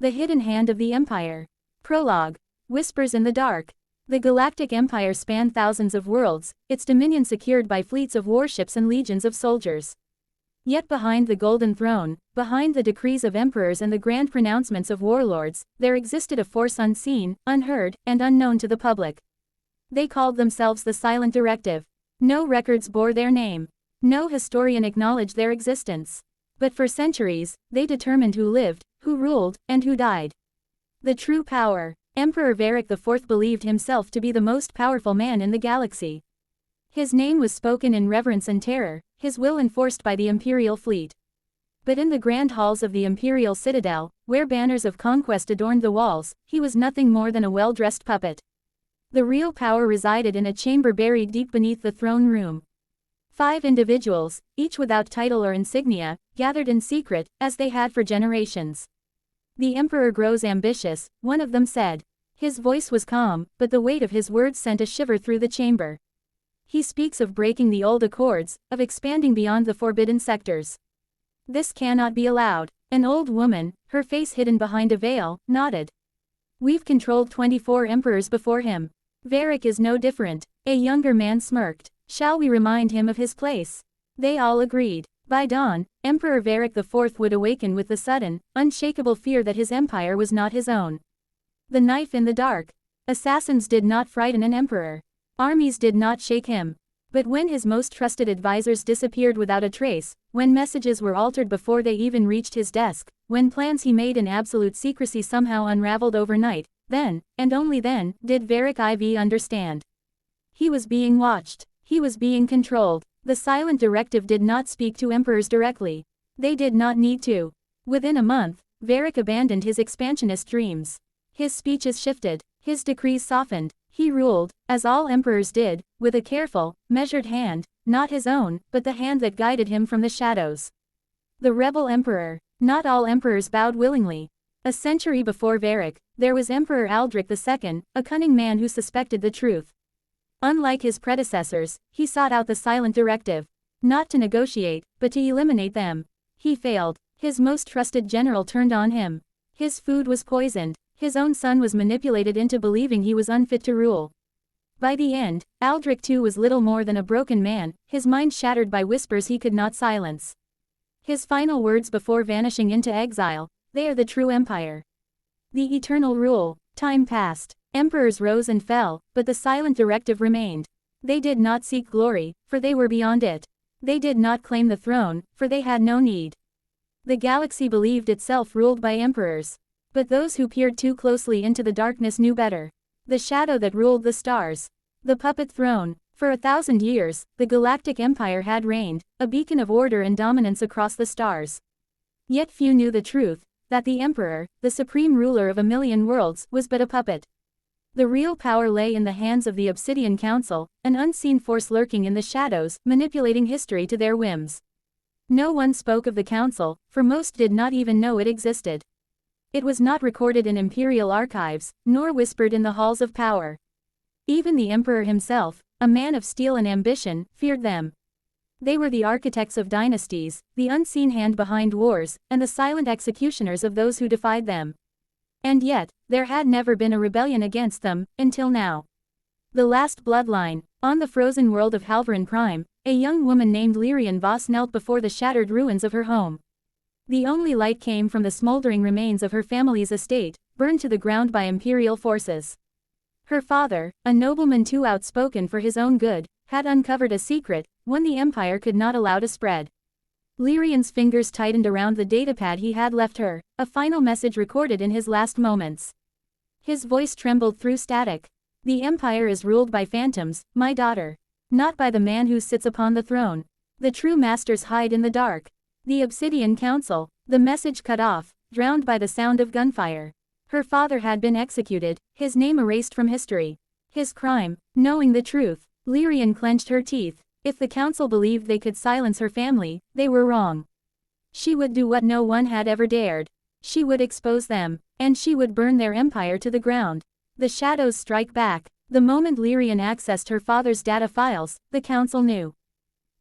The Hidden Hand of the Empire. Prologue. Whispers in the Dark. The Galactic Empire spanned thousands of worlds, its dominion secured by fleets of warships and legions of soldiers. Yet behind the Golden Throne, behind the decrees of emperors and the grand pronouncements of warlords, there existed a force unseen, unheard, and unknown to the public. They called themselves the Silent Directive. No records bore their name. No historian acknowledged their existence. But for centuries, they determined who lived, who ruled, and who died. The true power. Emperor Varric IV believed himself to be the most powerful man in the galaxy. His name was spoken in reverence and terror, his will enforced by the imperial fleet. But in the grand halls of the imperial citadel, where banners of conquest adorned the walls, he was nothing more than a well-dressed puppet. The real power resided in a chamber buried deep beneath the throne room. 5 individuals, each without title or insignia, gathered in secret, as they had for generations. "The Emperor grows ambitious," one of them said. His voice was calm, but the weight of his words sent a shiver through the chamber. "He speaks of breaking the old accords, of expanding beyond the forbidden sectors. This cannot be allowed." An old woman, her face hidden behind a veil, nodded. "We've controlled 24 emperors before him. Varric is no different." A younger man smirked. "Shall we remind him of his place?" They all agreed. By dawn, Emperor Varric IV would awaken with the sudden, unshakable fear that his empire was not his own. The knife in the dark. Assassins did not frighten an emperor. Armies did not shake him. But when his most trusted advisors disappeared without a trace, when messages were altered before they even reached his desk, when plans he made in absolute secrecy somehow unraveled overnight, then, and only then, did Varric IV understand. He was being watched. He was being controlled. The Silent Directive did not speak to emperors directly. They did not need to. Within a month, Varric abandoned his expansionist dreams. His speeches shifted. His decrees softened. He ruled, as all emperors did, with a careful, measured hand, not his own, but the hand that guided him from the shadows. The rebel emperor. Not all emperors bowed willingly. A century before Varric, there was Emperor Aldrich II, a cunning man who suspected the truth. Unlike his predecessors, he sought out the Silent Directive. Not to negotiate, but to eliminate them. He failed. His most trusted general turned on him. His food was poisoned. His own son was manipulated into believing he was unfit to rule. By the end, Aldrich II was little more than a broken man, his mind shattered by whispers he could not silence. His final words before vanishing into exile: "They are the true empire. The eternal rule." Time passed. Emperors rose and fell, but the Silent Directive remained. They did not seek glory, for they were beyond it. They did not claim the throne, for they had no need. The galaxy believed itself ruled by emperors. But those who peered too closely into the darkness knew better. The shadow that ruled the stars. The puppet throne. For 1,000 years, the Galactic Empire had reigned, a beacon of order and dominance across the stars. Yet few knew the truth, that the Emperor, the supreme ruler of a million worlds, was but a puppet. The real power lay in the hands of the Obsidian Council, an unseen force lurking in the shadows, manipulating history to their whims. No one spoke of the council, for most did not even know it existed. It was not recorded in imperial archives, nor whispered in the halls of power. Even the emperor himself, a man of steel and ambition, feared them. They were the architects of dynasties, the unseen hand behind wars, and the silent executioners of those who defied them. And yet, there had never been a rebellion against them, until now. The last bloodline. On the frozen world of Halvarin Prime, a young woman named Lyrian Voss knelt before the shattered ruins of her home. The only light came from the smoldering remains of her family's estate, burned to the ground by imperial forces. Her father, a nobleman too outspoken for his own good, had uncovered a secret, one the Empire could not allow to spread. Lyrian's fingers tightened around the datapad he had left her, a final message recorded in his last moments. His voice trembled through static. "The Empire is ruled by phantoms, my daughter. Not by the man who sits upon the throne. The true masters hide in the dark. The Obsidian Council." The message cut off, drowned by the sound of gunfire. Her father had been executed, his name erased from history. His crime, knowing the truth. Lyrian clenched her teeth. If the council believed they could silence her family, they were wrong. She would do what no one had ever dared. She would expose them, and she would burn their empire to the ground. The shadows strike back. The moment Lyrian accessed her father's data files, the council knew.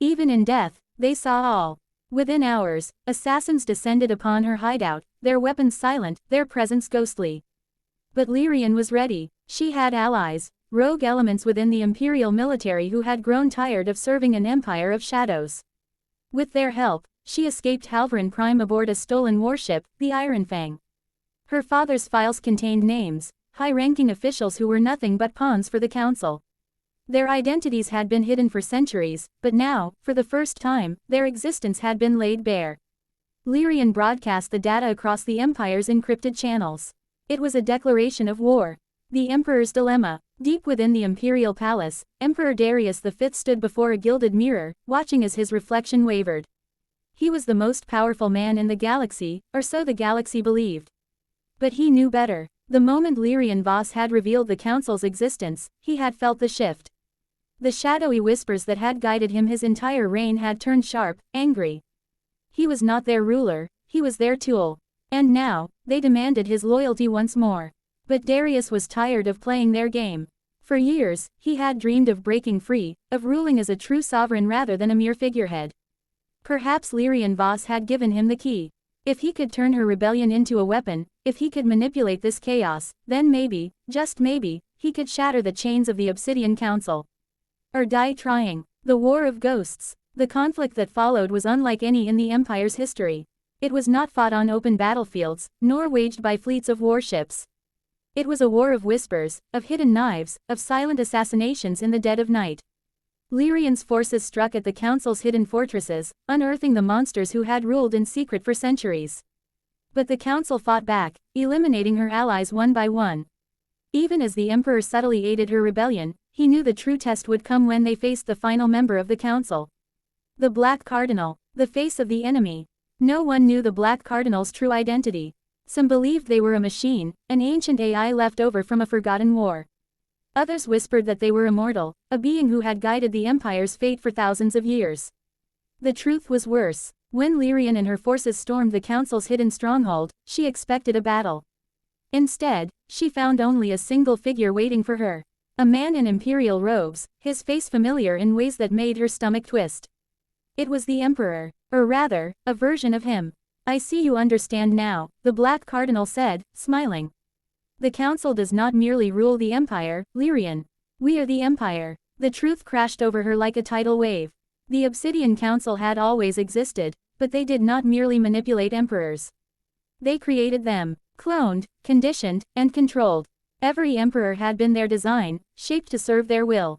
Even in death, they saw all. Within hours, assassins descended upon her hideout, their weapons silent, their presence ghostly. But Lyrian was ready. She had allies, rogue elements within the Imperial military who had grown tired of serving an empire of shadows. With their help, she escaped Halvarin Prime aboard a stolen warship, the Iron Fang. Her father's files contained names, high-ranking officials who were nothing but pawns for the Council. Their identities had been hidden for centuries, but now, for the first time, their existence had been laid bare. Lyrian broadcast the data across the Empire's encrypted channels. It was a declaration of war. The Emperor's dilemma. Deep within the Imperial Palace, Emperor Darius V stood before a gilded mirror, watching as his reflection wavered. He was the most powerful man in the galaxy, or so the galaxy believed. But he knew better. The moment Lyrian Voss had revealed the Council's existence, he had felt the shift. The shadowy whispers that had guided him his entire reign had turned sharp, angry. He was not their ruler, he was their tool. And now, they demanded his loyalty once more. But Darius was tired of playing their game. For years, he had dreamed of breaking free, of ruling as a true sovereign rather than a mere figurehead. Perhaps Lyrian Voss had given him the key. If he could turn her rebellion into a weapon, if he could manipulate this chaos, then maybe, just maybe, he could shatter the chains of the Obsidian Council. Or die trying. The War of Ghosts. The conflict that followed was unlike any in the Empire's history. It was not fought on open battlefields, nor waged by fleets of warships. It was a war of whispers, of hidden knives, of silent assassinations in the dead of night. Lyrian's forces struck at the Council's hidden fortresses, unearthing the monsters who had ruled in secret for centuries. But the Council fought back, eliminating her allies one by one. Even as the Emperor subtly aided her rebellion, he knew the true test would come when they faced the final member of the Council. The Black Cardinal, the face of the enemy. No one knew the Black Cardinal's true identity. Some believed they were a machine, an ancient AI left over from a forgotten war. Others whispered that they were immortal, a being who had guided the Empire's fate for thousands of years. The truth was worse. When Lyrian and her forces stormed the Council's hidden stronghold, she expected a battle. Instead, she found only a single figure waiting for her. A man in imperial robes, his face familiar in ways that made her stomach twist. It was the Emperor, or rather, a version of him. "I see you understand now," the Black Cardinal said, smiling. "The Council does not merely rule the Empire, Lyrian. We are the Empire." The truth crashed over her like a tidal wave. The Obsidian Council had always existed, but they did not merely manipulate emperors. They created them, cloned, conditioned, and controlled. Every emperor had been their design, shaped to serve their will.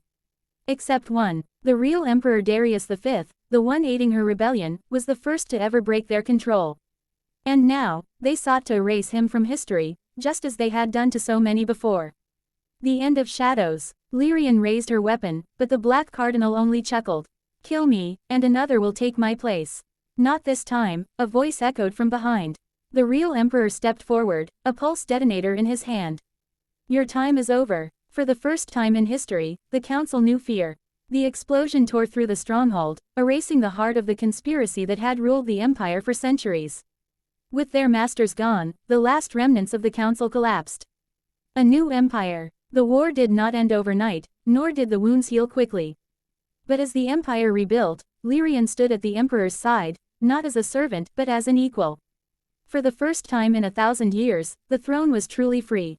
Except one. The real Emperor Darius V, the one aiding her rebellion, was the first to ever break their control. And now, they sought to erase him from history, just as they had done to so many before. The end of shadows. Lyrian raised her weapon, but the Black Cardinal only chuckled. "Kill me, and another will take my place." "Not this time," a voice echoed from behind. The real Emperor stepped forward, a pulse detonator in his hand. "Your time is over." For the first time in history, the Council knew fear. The explosion tore through the stronghold, erasing the heart of the conspiracy that had ruled the Empire for centuries. With their masters gone, the last remnants of the Council collapsed. A new empire. The war did not end overnight, nor did the wounds heal quickly. But as the Empire rebuilt, Lyrian stood at the Emperor's side, not as a servant but as an equal. For the first time in 1,000 years, the throne was truly free.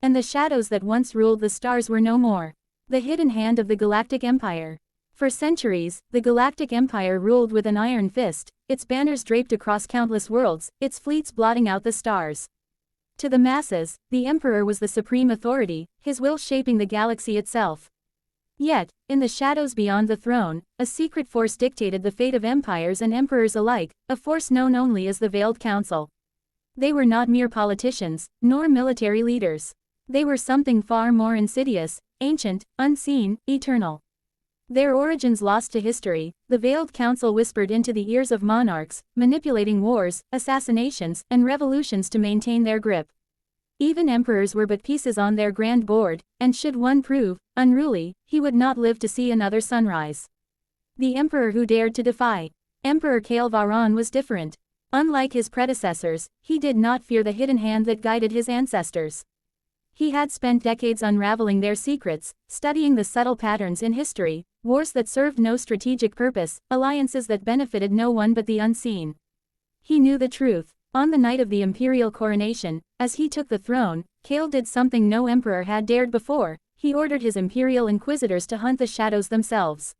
And the shadows that once ruled the stars were no more. The hidden hand of the Galactic Empire. For centuries, the Galactic Empire ruled with an iron fist, its banners draped across countless worlds, its fleets blotting out the stars. To the masses, the Emperor was the supreme authority, his will shaping the galaxy itself. Yet, in the shadows beyond the throne, a secret force dictated the fate of empires and emperors alike, a force known only as the Veiled Council. They were not mere politicians, nor military leaders. They were something far more insidious, ancient, unseen, eternal. Their origins lost to history, the Veiled Council whispered into the ears of monarchs, manipulating wars, assassinations, and revolutions to maintain their grip. Even emperors were but pieces on their grand board, and should one prove unruly, he would not live to see another sunrise. The emperor who dared to defy Emperor Kael Varan was different. Unlike his predecessors, he did not fear the hidden hand that guided his ancestors. He had spent decades unraveling their secrets, studying the subtle patterns in history, wars that served no strategic purpose, alliances that benefited no one but the unseen. He knew the truth. On the night of the imperial coronation, as he took the throne, Kale did something no emperor had dared before. He ordered his imperial inquisitors to hunt the shadows themselves.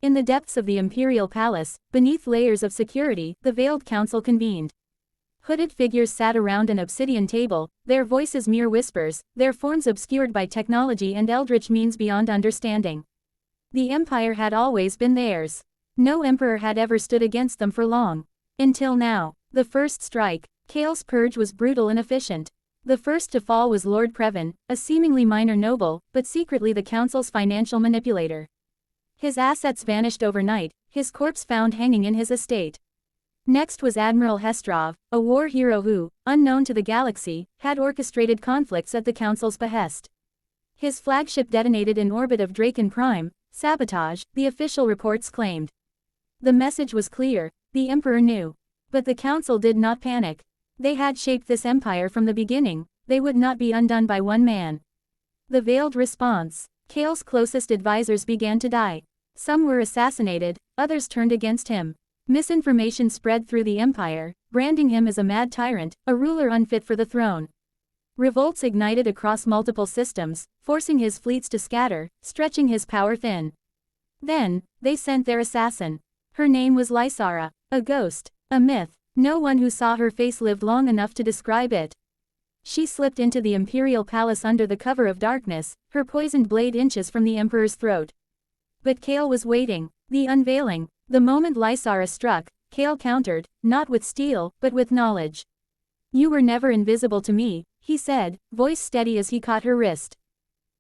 In the depths of the imperial palace, beneath layers of security, the veiled council convened. Hooded figures sat around an obsidian table, their voices mere whispers, their forms obscured by technology and eldritch means beyond understanding. The empire had always been theirs. No emperor had ever stood against them for long. Until now. The first strike. Kale's purge was brutal and efficient. The first to fall was Lord Previn, a seemingly minor noble, but secretly the council's financial manipulator. His assets vanished overnight, his corpse found hanging in his estate. Next was Admiral Hestrov, a war hero who, unknown to the galaxy, had orchestrated conflicts at the council's behest. His flagship detonated in orbit of Draken Prime, sabotage, the official reports claimed. The message was clear, the Emperor knew. But the council did not panic. They had shaped this empire from the beginning, they would not be undone by one man. The veiled response. Kale's closest advisors began to die. Some were assassinated, others turned against him. Misinformation spread through the empire, branding him as a mad tyrant, a ruler unfit for the throne. Revolts ignited across multiple systems, forcing his fleets to scatter, stretching his power thin. Then, they sent their assassin. Her name was Lysara, a ghost, a myth. No one who saw her face lived long enough to describe it. She slipped into the imperial palace under the cover of darkness, her poisoned blade inches from the emperor's throat. But Kale was waiting. The unveiling. The moment Lysara struck, Kale countered, not with steel, but with knowledge. "You were never invisible to me," he said, voice steady as he caught her wrist.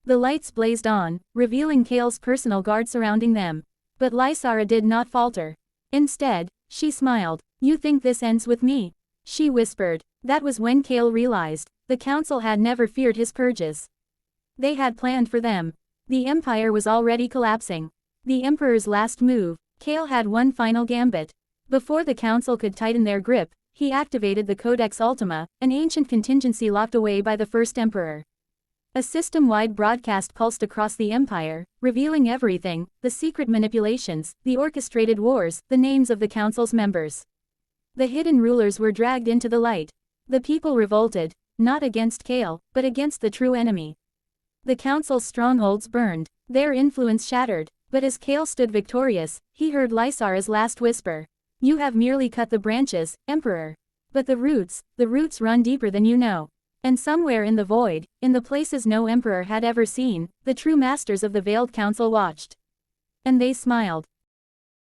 The lights blazed on, revealing Kale's personal guard surrounding them. But Lysara did not falter. Instead, she smiled. "You think this ends with me?" she whispered. That was when Kale realized, the council had never feared his purges. They had planned for them. The empire was already collapsing. The emperor's last move. Kale had one final gambit. Before the council could tighten their grip, he activated the Codex Ultima, an ancient contingency locked away by the first emperor. A system-wide broadcast pulsed across the empire, revealing everything, the secret manipulations, the orchestrated wars, the names of the council's members. The hidden rulers were dragged into the light. The people revolted, not against Kale, but against the true enemy. The council's strongholds burned, their influence shattered, but as Kale stood victorious, he heard Lysara's last whisper. "You have merely cut the branches, Emperor. But the roots run deeper than you know." And somewhere in the void, in the places no emperor had ever seen, the true masters of the Veiled Council watched. And they smiled.